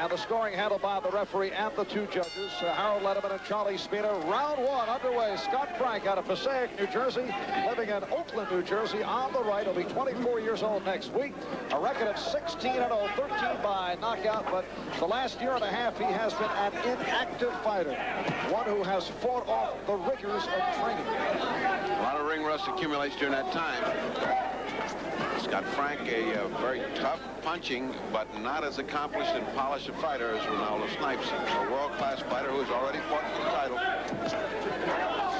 And the scoring handled by the referee and the two judges, Harold Letterman and Charlie Spina. Round one underway. Scott Frank out of Passaic, New Jersey, living in Oakland, New Jersey, on the right. He'll be 24 years old next week. A record of 16-0, 13 by knockout, but the last year and a half he has been an inactive fighter, one who has fought off the rigors of training. A lot of ring rust accumulates during that time. Scott Frank, a very tough punching, but not as accomplished and polished a fighter as Renaldo Snipes, a world-class fighter who has already fought for the title.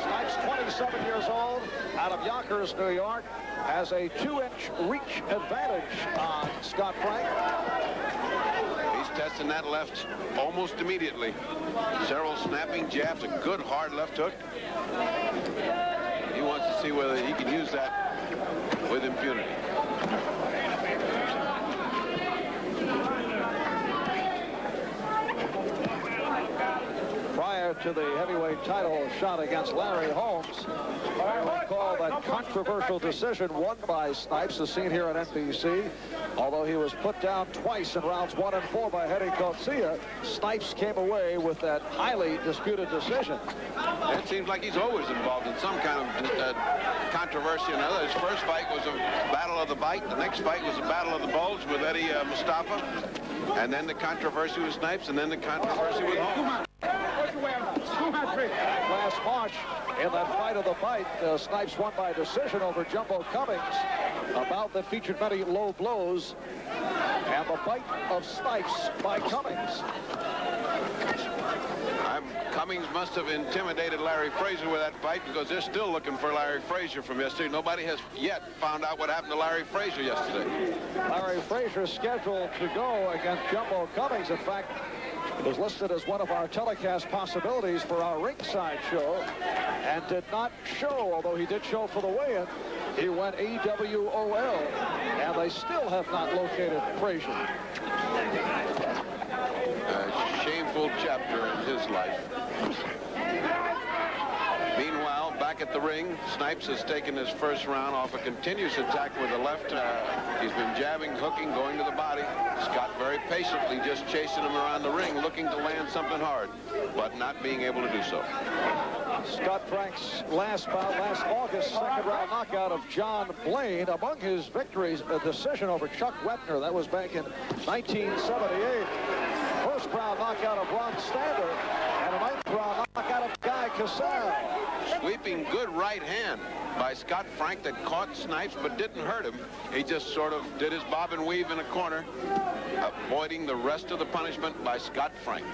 Snipes, 27 years old, out of Yonkers, New York, has a 2-inch reach advantage on Scott Frank. He's testing that left almost immediately. Several snapping jabs, a good hard left hook. He wants to see whether he can use that with impunity. Prior to the heavyweight title shot against Larry Holmes, I recall that controversial decision won by Snipes, as seen here on NBC. Although he was put down twice in rounds 1 and 4 by Eddie Coetzee, Snipes came away with that highly disputed decision. It seems like he's always involved in some kind of controversy or another. His first fight was a battle of the bite. The next fight was a battle of the bulge with Eddie Mustafa. And then the controversy with Snipes, and then the controversy with Holmes. Last March, in that fight of the bite, Snipes won by decision over Jumbo Cummings. A bout that featured many low blows, and the bite of Snipes by Cummings. Cummings must have intimidated Larry Frazier with that fight, because they're still looking for Larry Frazier from yesterday. Nobody has yet found out what happened to Larry Frazier yesterday. Larry Frazier is scheduled to go against Jumbo Cummings. In fact, it was listed as one of our telecast possibilities for our ringside show, and did not show, although he did show for the weigh-in. He went AWOL, and they still have not located Frazier. A shameful chapter in his life. Meanwhile, back at the ring, Snipes has taken his first round off a continuous attack with the left. He's been jabbing, hooking, going to the body. Scott very patiently just chasing him around the ring, looking to land something hard, but not being able to do so. Scott Frank's last bout, last August, second-round knockout of John Blaine. Among his victories, a decision over Chuck Wepner. That was back in 1978. First-round knockout of Ron Stander, and a ninth-round knockout of Guy Cassell. Sweeping good right hand by Scott Frank that caught Snipes but didn't hurt him. He just sort of did his bob and weave in a corner, avoiding the rest of the punishment by Scott Frank.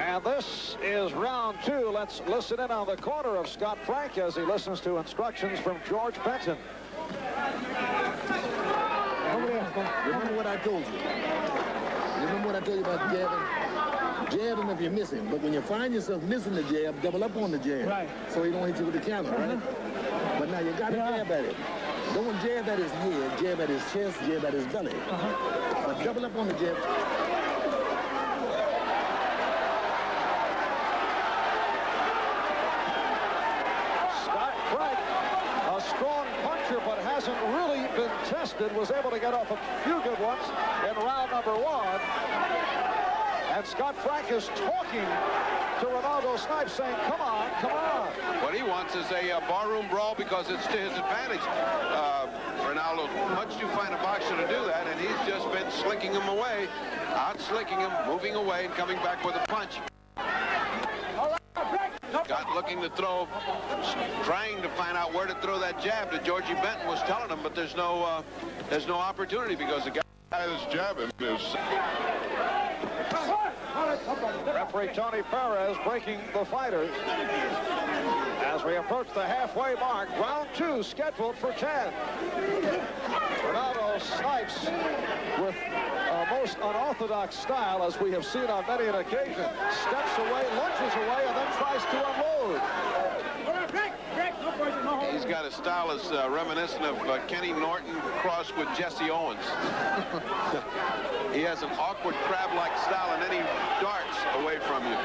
And this is round 2. Let's listen in on the corner of Scott Frank as he listens to instructions from George Benton. Remember what I told you. Remember what I told you about jabbing? Jab him if you miss him. But when you find yourself missing the jab, double up on the jab. Right. So he don't hit you with the counter, right? But now you got to jab at it. Don't jab at his head, jab at his chest, jab at his belly. But double up on the jab. Scott Frank, a strong puncher, but hasn't really been tested, was able to get off a few good ones in round number 1. And Scott Frank is talking to Renaldo Snipes, saying, come on, come on. What he wants is a barroom brawl, because it's to his advantage. Renaldo, much too fine a boxer to do that, and he's just been slicking him away, out-slicking him, moving away, and coming back with a punch. Scott looking to throw, trying to find out where to throw that jab that Georgie Benton was telling him, but there's no opportunity, because the guy that's jabbing is... Referee Tony Perez breaking the fighters as we approach the halfway mark. Round 2 scheduled for 10. Renaldo Snipes with a most unorthodox style, as we have seen on many an occasion. Steps away, lunges away, and then tries to unload. He's got a style that's reminiscent of Kenny Norton crossed with Jesse Owens. He has an awkward crab-like style, and then he darts away from you.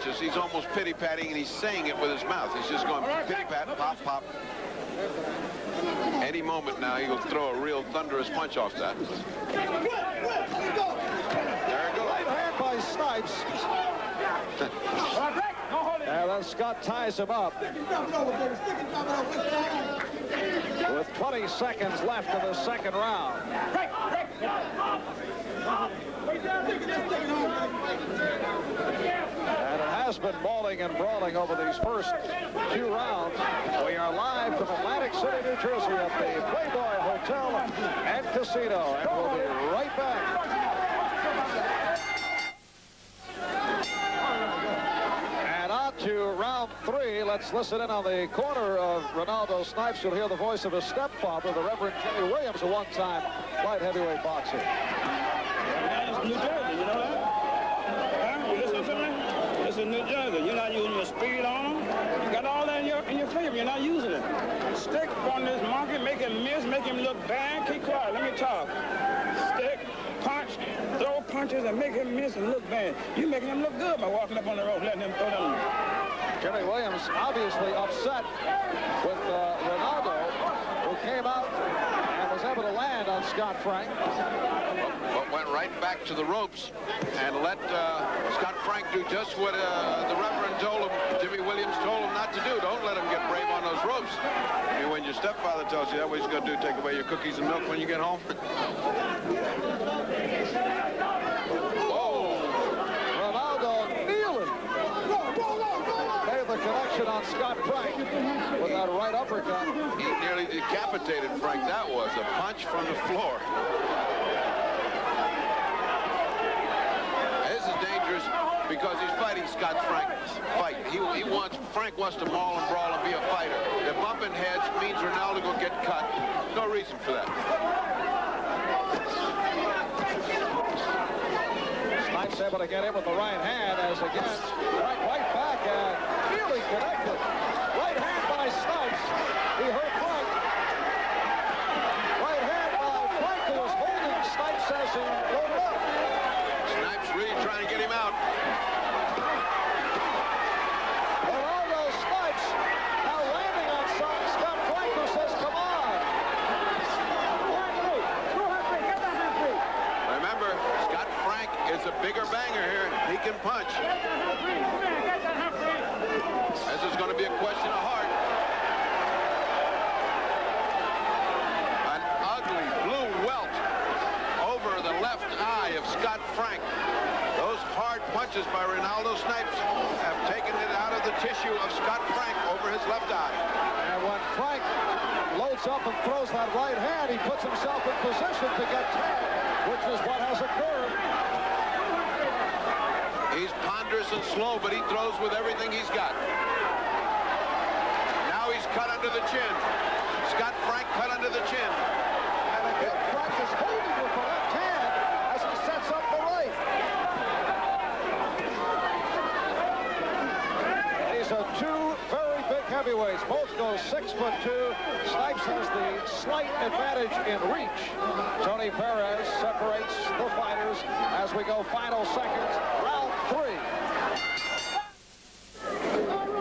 punches, he's almost pity-patting, and he's saying it with his mouth. He's just going pity-pat, pop, pop. Any moment now, he'll throw a real thunderous punch off that. There it goes. Right hand by Snipes. And then Scott ties him up. With 20 seconds left in the second round. And it has been brawling and brawling over these first 2 rounds. We are live from Atlantic City, New Jersey at the Playboy Hotel and Casino. And we'll be right back. To round 3, let's listen in on the corner of Renaldo Snipes. You'll hear the voice of his stepfather, the Reverend Jimmy Williams, a one-time light heavyweight boxer. It's New Jersey, you know that? Huh? You listen to me? This is New Jersey. You're not using your speed on them. You got all that in your favor. You're not using it. Stick on this monkey, make him miss, make him look bad. Keep quiet. Let me talk. Stick, punch, throw punches, and make him miss and look bad. You making him look good by walking up on the rope, letting him throw them. Jimmy Williams obviously upset with Renaldo, who came out and was able to land on Scott Frank. But went right back to the ropes and let Scott Frank do just what the Reverend told him, Jimmy Williams told him not to do. Don't let him get brave on those ropes. I mean, when your stepfather tells you that, what he's going to do, take away your cookies and milk when you get home? The connection on Scott Frank with that right uppercut. He nearly decapitated Frank. That was a punch from the floor. This is dangerous because he's fighting Scott Frank's fight. Frank wants to maul and brawl and be a fighter. They're bumping heads, means Renaldo will get cut. No reason for that. Snipes able to get in with the right hand as again, Frank right back and really connected. Right hand by Snipes. He hurt Frank. Right hand by Frank, who was holding Snipes as he loaded up. Snipes really trying to get him out. Renaldo Snipes now landing on Scott Frank, who says, come on. Remember, Scott Frank is a bigger banger here. He can punch. This is going to be a question of heart. An ugly blue welt over the left eye of Scott Frank. Those hard punches by Renaldo Snipes have taken it out of the tissue of Scott Frank over his left eye. And when Frank loads up and throws that right hand, he puts himself in position to get tagged, which is what has occurred. He's ponderous and slow, but he throws with everything he's got. Now he's cut under the chin. Scott Frank cut under the chin. And again, Frank is holding with the left hand as he sets up the right. These are two very big heavyweights. Both go 6'2". Snipes has the slight advantage in reach. Tony Perez separates the fighters as we go final seconds. Round 3.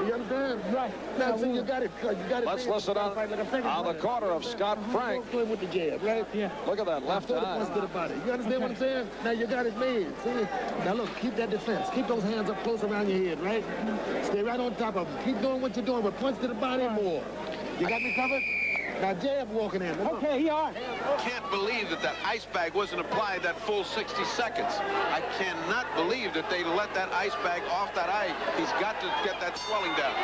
You understand? Right. Now, see, you got it. Let's listen on the corner of Scott Frank. With the jab, right? Yeah. Look at that left eye. To the body. You understand what I'm saying? Now you got it made. See? Now look, keep that defense. Keep those hands up close around your head, right? Stay right on top of them. Keep doing what you're doing, but punch to the body more. You got me covered? Now jab walking in. Okay, he on. Can't believe that ice bag wasn't applied that full 60 seconds. I cannot believe that they let that ice bag off that eye. He's got to get that swelling down.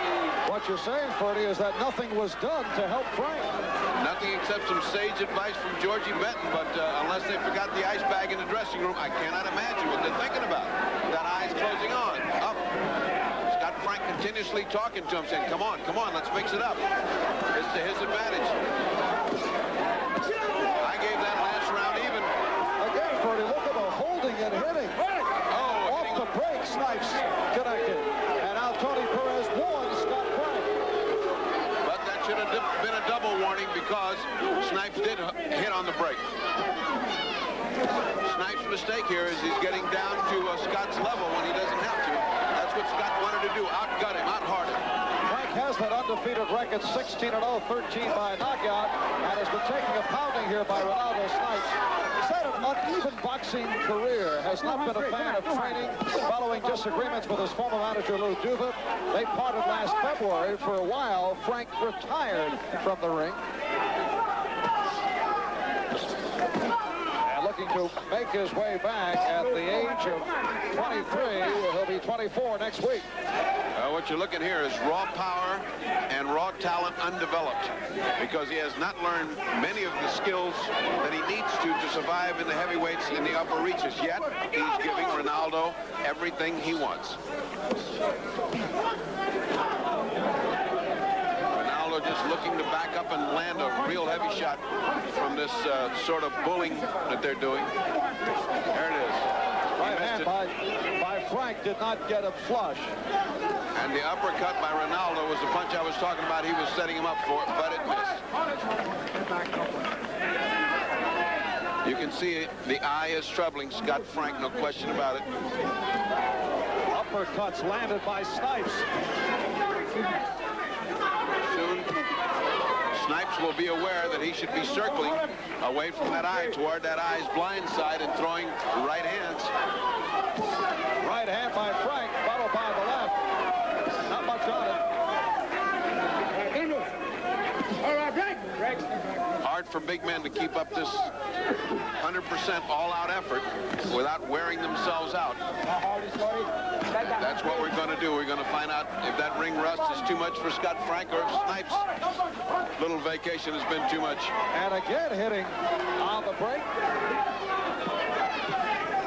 What you're saying, Ferdy, is that nothing was done to help Frank. Nothing except some sage advice from Georgie Benton, but unless they forgot the ice bag in the dressing room, I cannot imagine what they're thinking about. That eye's closing on. Up. Scott Frank continuously talking to him, saying, come on, let's mix it up. It's to his advantage. I gave that last round even. Again, Ferdy, look at the holding and hitting. Oh, off the break, Snipes connected. And now Tony Perez warns Scott Frank. But that should have been a double warning because Snipes did hit on the break. Snipes' mistake here is he's getting down to Scott's level when he doesn't have to. That's what Scott wanted to do. Outgut him, out-hard him. Frank has that undefeated record, 16-0, 13 by knockout, and has been taking a pounding here by Renaldo Snipes. He's had an uneven boxing career, has not been a fan of training, following disagreements with his former manager, Lou Duva. They parted last February. For a while, Frank retired from the ring. And looking to make his way back at the age of 23. He'll be 24 next week. What you're looking here is raw power and raw talent undeveloped, because he has not learned many of the skills that he needs to survive in the heavyweights in the upper reaches. Yet he's giving Renaldo everything he wants. Renaldo just looking to back up and land a real heavy shot from this sort of bullying that they're doing. There it is. Right hand by Frank did not get a flush. And the uppercut by Renaldo was the punch I was talking about. He was setting him up for it, but it missed. You can see the eye is troubling Scott Frank, no question about it. Uppercuts landed by Snipes. Soon, Snipes will be aware that he should be circling away from that eye, toward that eye's blind side, and throwing right hands. Right hand by Frank, followed by the left. Not much on it. Hard for big men to keep up this 100% all-out effort without wearing themselves out. That's what we're going to do. We're going to find out if that ring rust is too much for Scott Frank, or if Snipes' little vacation has been too much. And again hitting on the break.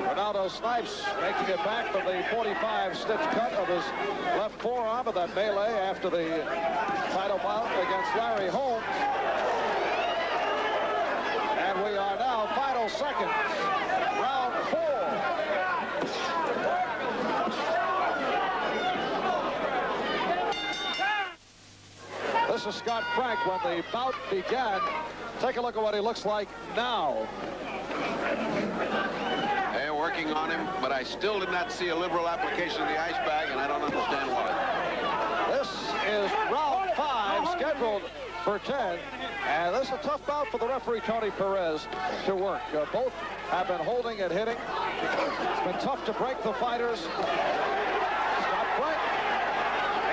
Renaldo Snipes making it back from the 45-stitch cut of his left forearm of that melee after the title bout against Larry Holmes. And we are now final seconds. Round 4. This is Scott Frank when the bout began. Take a look at what he looks like now. They're working on him, but I still did not see a liberal application of the ice bag, and I don't understand why. This is round 5, scheduled for 10. And this is a tough bout for the referee, Tony Perez, to work. Both have been holding and hitting. It's been tough to break the fighters. Scott Frank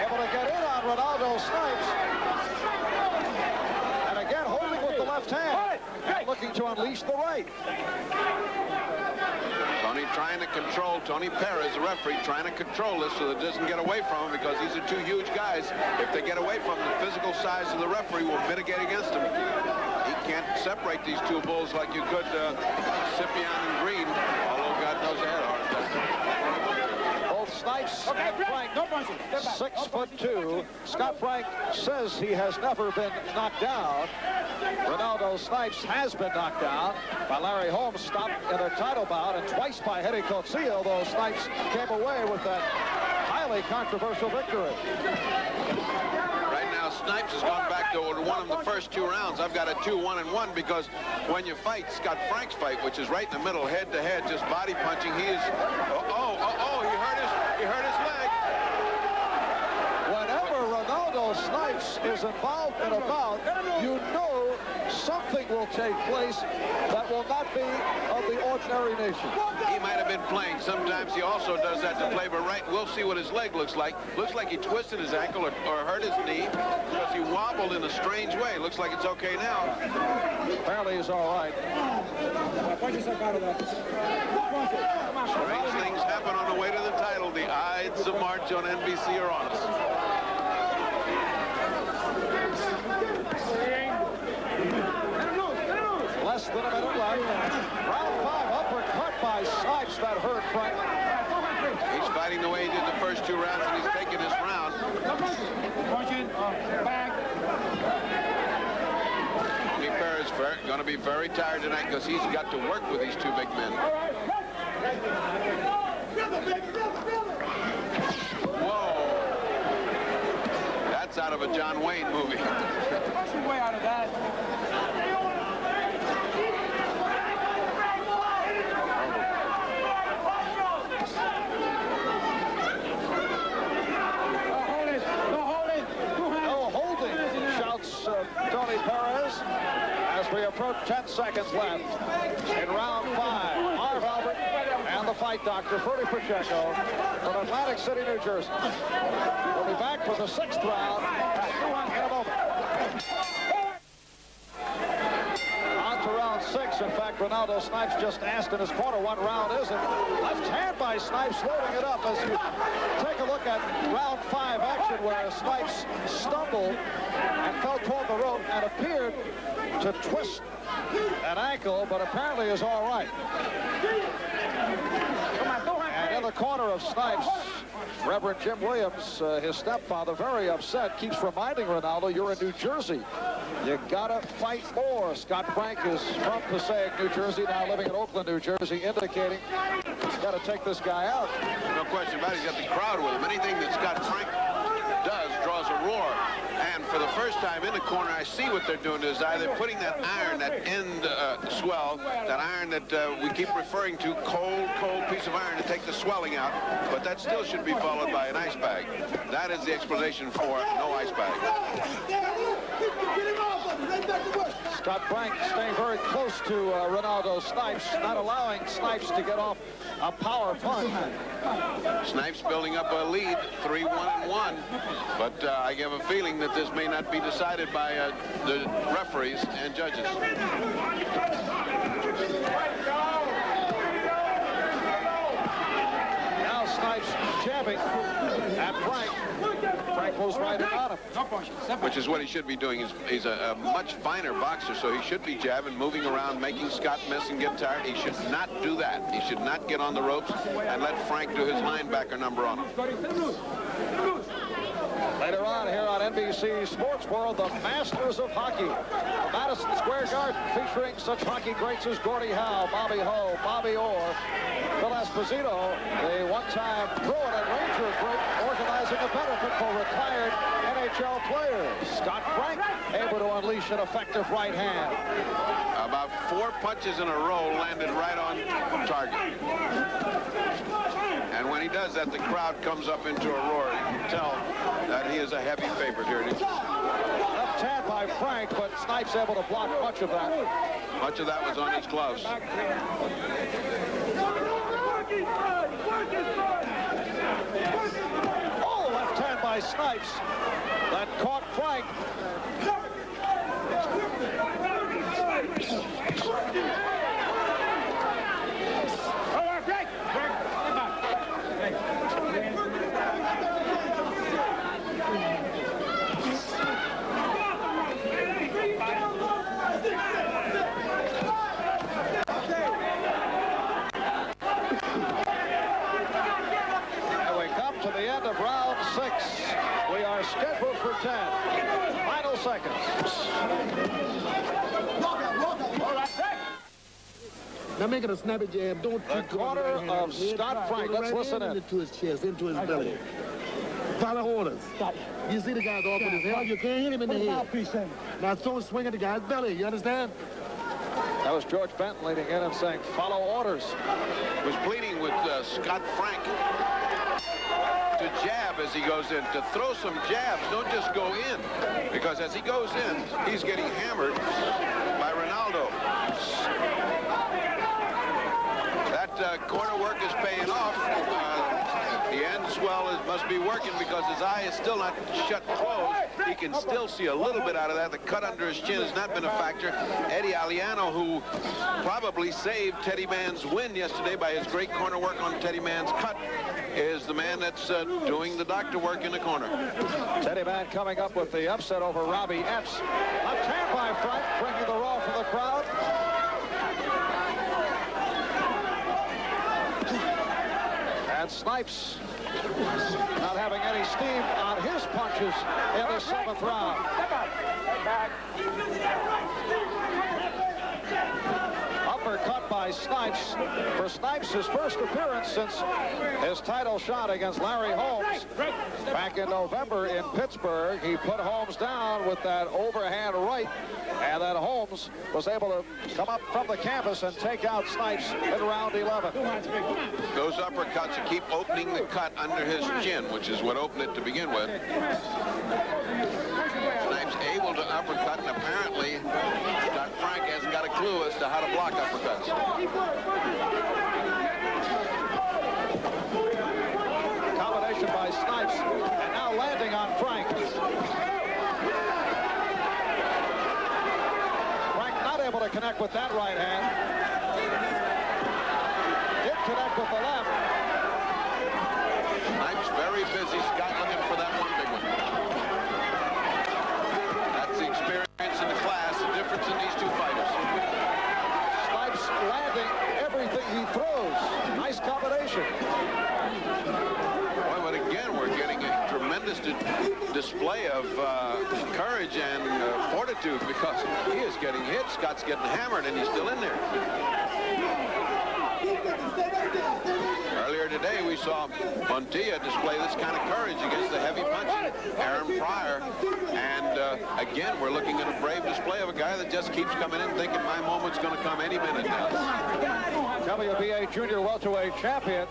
able to get in on Renaldo Snipes. And again, holding with the left hand. And looking to unleash the right. Tony trying to control, Tony Perez, the referee, trying to control this so that it doesn't get away from him, because these are two huge guys. If they get away from him, the physical size of the referee will mitigate against him. He can't separate these two bulls like you could Scipion and Green, although God knows they had a heart attack. Both Snipes and Frank, 6'2". Scott Frank says he has never been knocked down. Renaldo Snipes has been knocked down by Larry Holmes, stopped in their title bout, and twice by Eddie Coetzee, though Snipes came away with that highly controversial victory. Right now, Snipes has gone back to one of the first 2 rounds. I've got a 2-1-1, because when you fight Scott Frank's fight, which is right in the middle, head-to-head, just body punching, he is... he hurt his leg. Whenever Renaldo Snipes is involved in a bout, you know something will take place that will not be of the ordinary nature. He might have been playing. Sometimes he also does that to play, but we'll see what his leg looks like. Looks like he twisted his ankle or hurt his knee, because he wobbled in a strange way. Looks like it's okay now. Apparently he's all right. Strange things happen on the way to the title. The Ides of March on NBC are on us. Less than a minute left. Round 5, uppercut by Snipes that hurt Frank. He's fighting the way he did the first 2 rounds, and he's taking this round. Tony Perez going to be very tired tonight, because he's got to work with these 2 big men. Whoa. That's out of a John Wayne movie. Way out of that. approach 10 seconds left in round 5. Marv Albert and the fight doctor, Ferdy Pacheco, from Atlantic City, New Jersey. We'll be back for the 6th round in a moment. On to round 6. In fact, Renaldo Snipes just asked in his corner what round is it. Left hand by Snipes, loading it up as you take a look at round 5 action where Snipes stumbled and fell toward the rope and appeared to twist an ankle, but apparently is all right. And in the corner of Snipes, Reverend Jim Williams, his stepfather, very upset, keeps reminding Renaldo, you're in New Jersey. You gotta fight more. Scott Frank is from Passaic, New Jersey, now living in Oakland, New Jersey, indicating he's got to take this guy out. No question about it. He's got the crowd with him. Anything that Scott Frank does draws a roar. And for the first time in the corner, I see what they're doing is either putting that iron, that end swell, that iron that we keep referring to, cold piece of iron to take the swelling out, but that still should be followed by an ice bag. That is the explanation for no ice bag. Scott Frank staying very close to Renaldo Snipes, not allowing Snipes to get off a power punch. Snipes building up a lead, 3-1-1, but I have a feeling that this may not be decided by the referees and judges. Now Snipes jabbing at Frank. Frank moves right in on him. Which is what he should be doing. He's a much finer boxer, so he should be jabbing, moving around, making Scott miss and get tired. He should not do that. He should not get on the ropes and let Frank do his linebacker number on him. Later on here on NBC Sports World, the Masters of Hockey. The Madison Square Garden featuring such hockey greats as Gordie Howe, Bobby Ho, Bobby Orr, Phil Esposito, the one-time Bruin and Ranger group organizing a benefit for retired NHL players. Scott Frank able to unleash an effective right hand. About 4 punches in a row landed right on target. And when he does that, the crowd comes up into a roar. You can tell that he is a heavy favorite here. Left hand by Frank, but Snipes able to block much of that. Much of that was on his gloves. Oh, left hand by Snipes. That caught Frank. Of round 6. We are scheduled for 10. Final seconds. Now make it a snappy jab. Don't the corner of Scott Frank. Let's listen in. Into his chest, into his belly. Follow orders. You see the guy's off with his head. You can't hit him in the head. Now throw a swing at the guy's belly. You understand? That was George Benton leading in and saying, follow orders. Was pleading with Scott Frank to jab as he goes in, to throw some jabs, don't just go in, because as he goes in, he's getting hammered by Renaldo. That corner work is paying off. The end swell must be working because his eye is still not shut closed. He can still see a little bit out of that. The cut under his chin has not been a factor. Eddie Aliano, who probably saved Teddy Mann's win yesterday by his great corner work on Teddy Mann's cut, is the man that's doing the doctor work in the corner. Teddy Mann coming up with the upset over Robbie Epps. Left hand by Frank, bringing the roar for the crowd. And Snipes not having any steam on his punches in the 7th round. Uppercut by Snipes. For Snipes, his first appearance since his title shot against Larry Holmes back in November in Pittsburgh. He put Holmes down with that overhand right, and then Holmes was able to come up from the canvas and take out Snipes in round 11. Those uppercuts keep opening the cut under his chin, which is what opened it to begin with. Snipes able to uppercut, and apparently Scott Frank has clue as to how to block uppercuts. Combination by Snipes, and now landing on Frank. Frank not able to connect with that right hand. Did connect with the left. Snipes very busy. Scott looking for that one big one. That's the experience in the class, the difference in these two fighters. Snipes landing everything he throws. Nice combination. Boy, but again, we're getting a tremendous display of courage and fortitude, because he is getting hit. Scott's getting hammered, and he's still in there. Earlier today, we saw Montilla display this kind of courage against the heavy punching Aaron Pryor. And again, we're looking at a brave display of a guy that just keeps coming in thinking my moment's going to come any minute now. WBA junior welterweight champion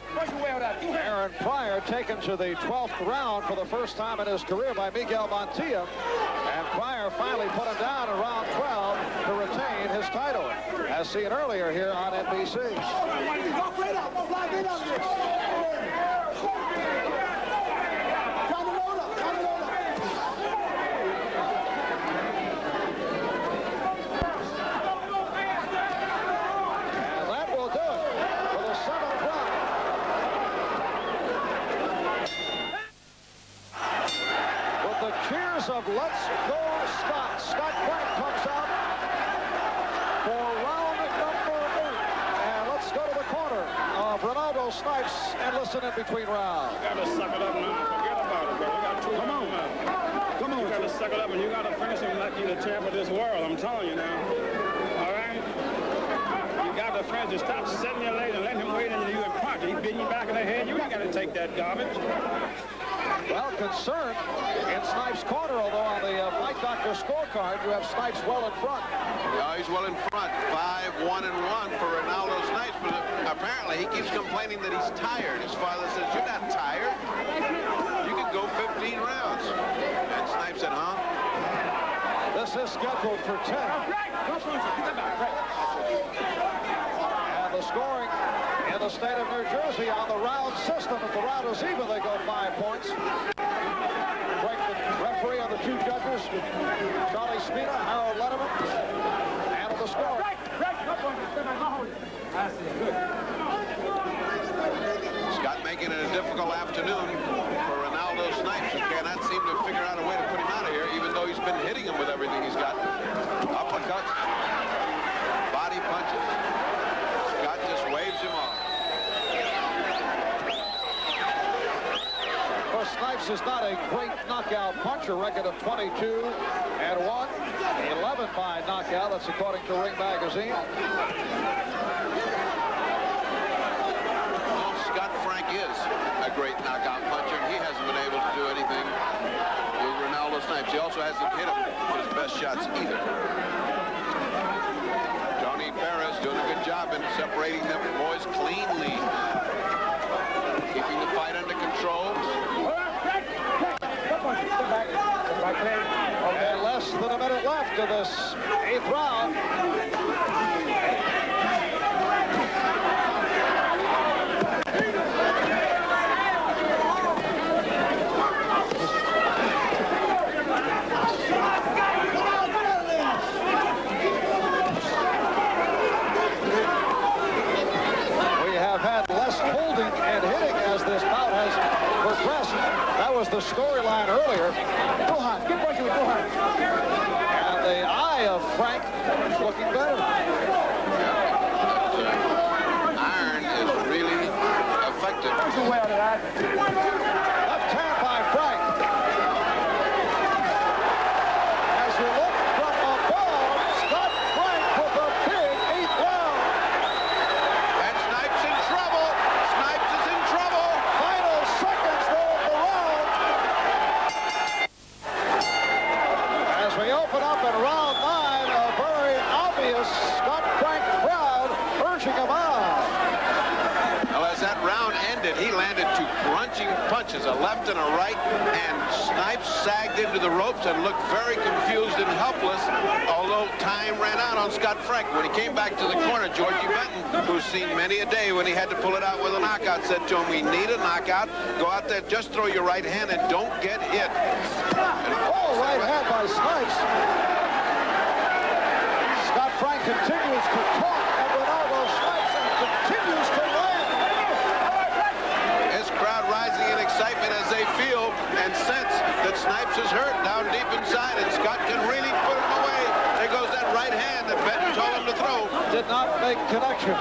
Aaron Pryor taken to the 12th round for the first time in his career by Miguel Montilla. And Pryor finally put him down in round 12 to retain his title, as seen earlier here on NBC. Of Let's Go Scott. Scott Frank comes out for round number 8. And let's go to the corner of Renaldo Snipes and listen in between rounds. You gotta suck it up now. Forget about it, bro. We got 2 rounds now. Come on. You gotta suck it up, and you gotta finish him like you're the champ of this world. I'm telling you now. All right? You got to finish it. Stop setting your legs and letting him wait until you and punch. He's beating you back in the head. You ain't gotta take that garbage. Well, concern in Snipes' corner, although on the Fight Doctor scorecard, you have Snipes well in front. Yeah, he's well in front. 5-1-1 for Renaldo Snipes, but apparently he keeps complaining that he's tired. His father says, "You're not tired. You can go 15 rounds." And Snipes said, "Huh?" This is scheduled for 10. And the scoring in the state of New Jersey on the round system. If the round is even, they go 5 points. Break the referee and the 2 judges, Charlie Spina, Harold Letterman, and the score. Scott making it a difficult afternoon for Renaldo Snipes, who cannot seem to figure out a way to put him out of here, even though he's been hitting him with everything he's got. Uppercuts, body punches. Scott just waves him off. Of course, Snipes is not a great knockout puncher. Record of 22-1, 11 by knockout. That's according to Ring Magazine. Well, Scott Frank is a great knockout puncher, and he hasn't been able to do anything with Renaldo Snipes. He also hasn't hit him with his best shots either. Tony Perez doing a good job in separating them boys cleanly, keeping the fight under control. And less than a minute left of this 8th round. We have had less holding and hitting as this bout has progressed. That was the storyline earlier. And the eye of Frank is looking better. Iron is really effective. Left hand by Frank. As we look from above, Scott Frank with a big 8th round. And Snipes in trouble. Snipes is in trouble. Final seconds though of the round. As we open up in round 9, a very obvious Scott Frank crowd urging him on. Well, as that round ended, landed. He landed two crunching punches, a left and a right, and Snipes sagged into the ropes and looked very confused and helpless, although time ran out on Scott Frank. When he came back to the corner, Georgie Benton, who's seen many a day when he had to pull it out with a knockout, said to him, we need a knockout. Go out there, just throw your right hand and don't get hit. Right hand by Snipes. Scott Frank continues to talk at Renaldo Snipes and continues to land. His crowd rising in excitement as they feel and sense that Snipes is hurt down deep inside, and Scott can really put him away. There goes that right hand that Benton told him to throw. Did not make connection.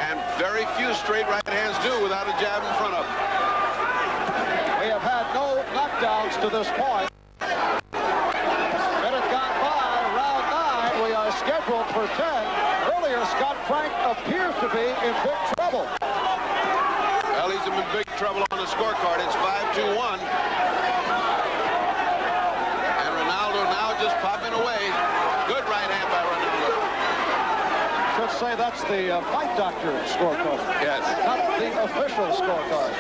And very few straight right hands do without a jab in front of him. We have had no knockdowns to this point. Scheduled for 10. Earlier, Scott Frank appears to be in big trouble. Well, he's in big trouble on the scorecard. It's 5-2-1. And Renaldo now just popping away. Good right hand by Renaldo. Should say that's the fight doctor scorecard. Yes. Not the official scorecard.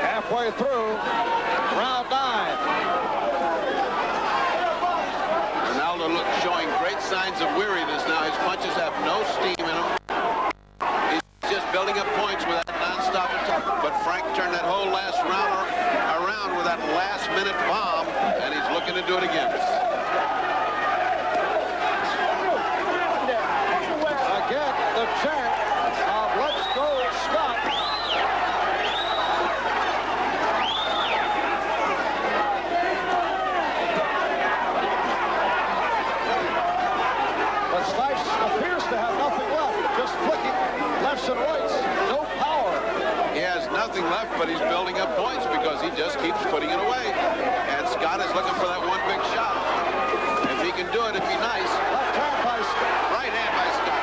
Halfway through round 9. Renaldo showing great signs of weariness now. His punches have no steam in them. He's just building up points with that non-stop attack. But Frank turned that whole last round around with that last-minute bomb, and he's looking to do it again. Again, the chant of "Let's go, Scott." Appears to have nothing left, just flicking lefts and rights, no power. He has nothing left, but he's building up points because he just keeps putting it away. And Scott is looking for that one big shot. If he can do it, it'd be nice. Left hand by Scott. Right hand by Scott.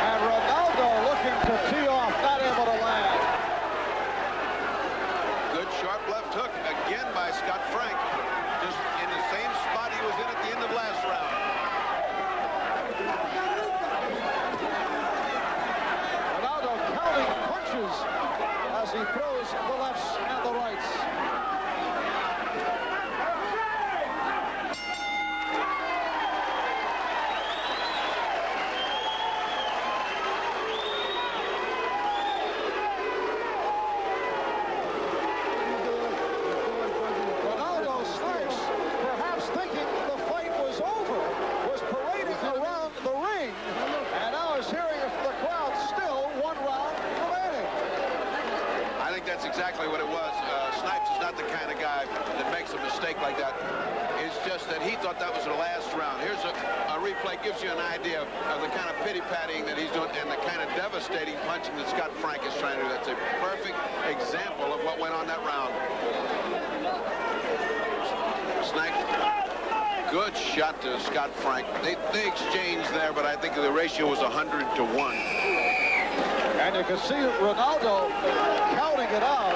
And Renaldo looking to tee off, not able to land. Sharp left hook again by Scott Frank, just in the same spot he was in at the end of last round. Renaldo counting punches as he throws the lefts and the rights. That's exactly what it was. Snipes is not the kind of guy that makes a mistake like that. It's just that he thought that was the last round. Here's a replay, gives you an idea of the kind of pity-pattying that he's doing and the kind of devastating punching that Scott Frank is trying to do. That's a perfect example of what went on that round. Snipes, good shot to Scott Frank. They exchanged there, but I think the ratio was 100 to 1. And you can see Renaldo counting it out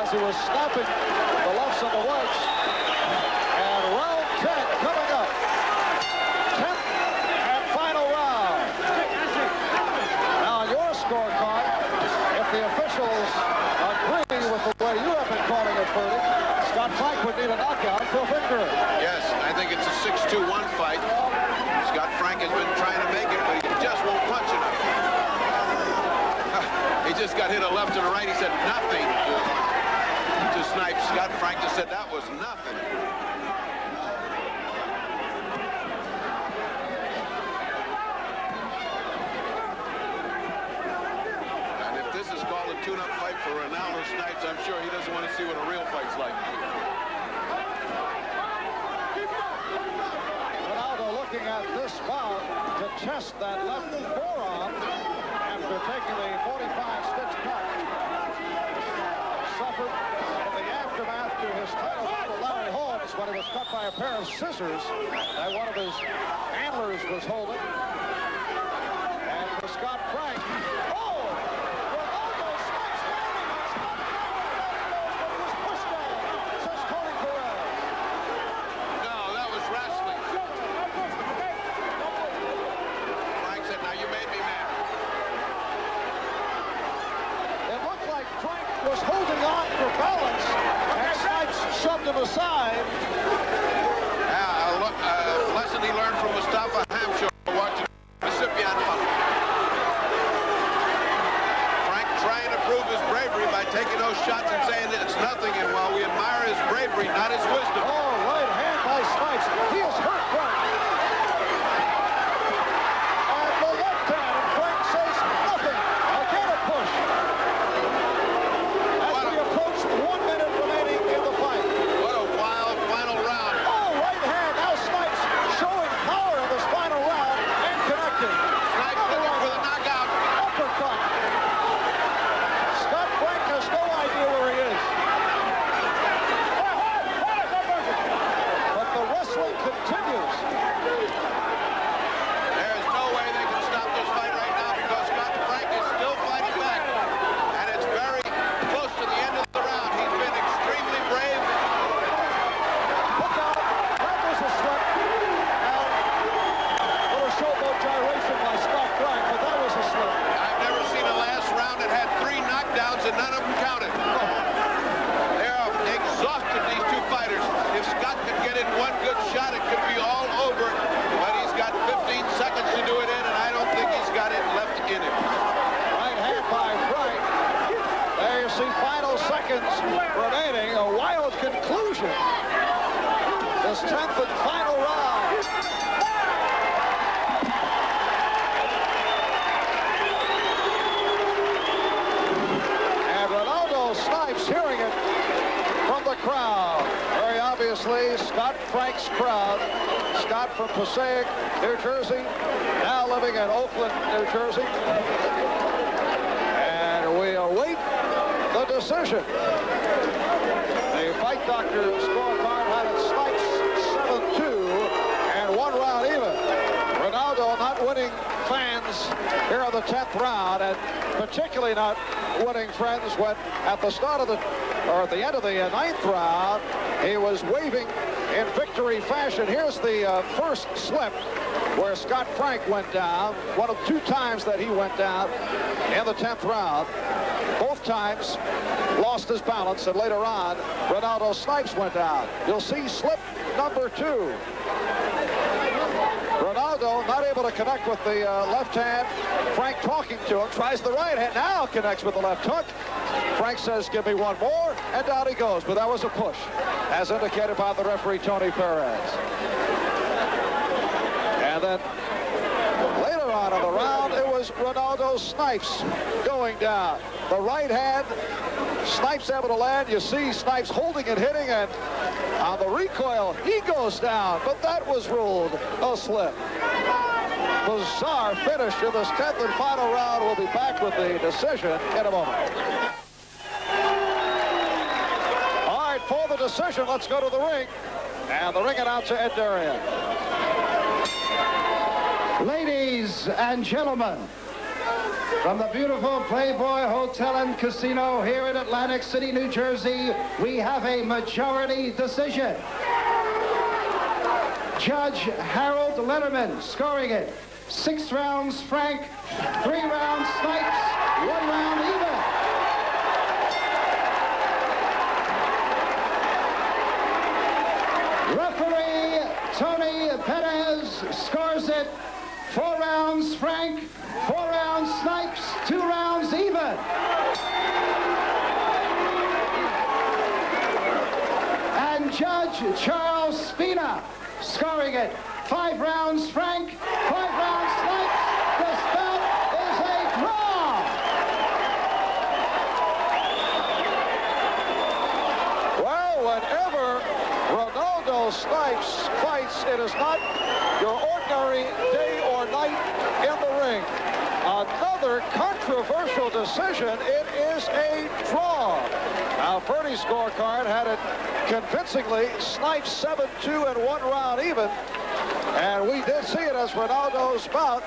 as he was snapping the lefts and the rights. And round 10 coming up. 10th and final round. Now on your scorecard, if the officials agree with the way you have been calling it, Bertie, Scott Frank would need a knockout for a victory. Yes, I think it's a 6-2-1 fight. Scott Frank has been trying to make it, but he just won't punch enough. He just got hit a left and a right. He said nothing to Snipes. Scott Frank just said that was nothing. And if this is called a tune-up fight for Renaldo Snipes, I'm sure he doesn't want to see what a real fight's like. Renaldo looking at this bout to test that left forearm after taking the 45-stitch cut. Suffered in the aftermath to his title for Larry Holmes when he was cut by a pair of scissors that one of his handlers was holding. And for Scott Frank, Renaldo Snipes the side. A lesson he learned from Mustafa Hamsho watching Mississippi on Monday. Frank trying to prove his bravery by taking those shots and saying it's nothing, and while we admire his bravery, not his wisdom. Oh, right hand by Snipes. He is hurt, Frank. And the left hand, and Frank says nothing. Again a push. As we approach 1 minute remaining in the fight. What a wild final round. Oh, right hand. Now Snipes showing power in this final round and connecting. Snipes looking for the knockout. Uppercut. Scott Frank has no idea where he is. But the wrestling continues. There's no way they can stop this fight right now because Scott Frank is still fighting back. And it's very close to the end of the round. He's been extremely brave. Look out. That was a slip. And a little showboat gyration by Scott Frank, but that was a slip. I've never seen a last round that had 3 knockdowns and none of them counted. They're exhausted, these two fighters. If Scott could get in one good shot, it could be all over. But he's got 15 seconds to do it in, and I don't think he's got it left in him. Right hand by Frank. There you see final seconds remaining. A wild conclusion. This 10th and final round. And Renaldo Snipes hearing it from the crowd. Very obviously, Scott Frank's crowd. Scott from Passaic, New Jersey, now living in Oakland, New Jersey. And we await the decision. The Fight Doctor scorecard had it Snipes 7-2 and 1 round even. Renaldo not winning fans here in the 10th round, and particularly not winning friends when at the start of at the end of the 9th round, he was waving in victory fashion. Here's the first slip where Scott Frank went down. One of 2 times that he went down in the 10th round. Both times lost his balance, and later on, Renaldo Snipes went down. You'll see slip number 2. Renaldo not able to connect with the left hand. Frank talking to him, tries the right hand, now connects with the left hook. Frank says, give me one more, and down he goes. But that was a push, as indicated by the referee, Tony Perez. And then later on in the round, it was Renaldo Snipes going down. The right hand, Snipes able to land. You see Snipes holding and hitting, and on the recoil, he goes down. But that was ruled a slip. Bizarre finish in this 10th and final round. We'll be back with the decision in a moment. All right, for the decision, let's go to the ring. And the ring announcer, Ed Darian. Ladies and gentlemen, from the beautiful Playboy Hotel and Casino here in Atlantic City, New Jersey, we have a majority decision. Judge Harold Letterman scoring it. 6 rounds Frank, 3 rounds Snipes, 1 round even. Referee Tony Perez scores it. 4 rounds Frank, 4 rounds Snipes, 2 rounds even. And Judge Charles Spina scoring it. 5 rounds Frank, 5 rounds Snipes. This bout is a draw. Well, whenever Renaldo Snipes fights, it is not your ordinary day or night in the ring. Another controversial decision. It is a draw. Now, Fernie's scorecard had it convincingly. Snipes 7-2 and 1 round even. And we did see it as Renaldo's bout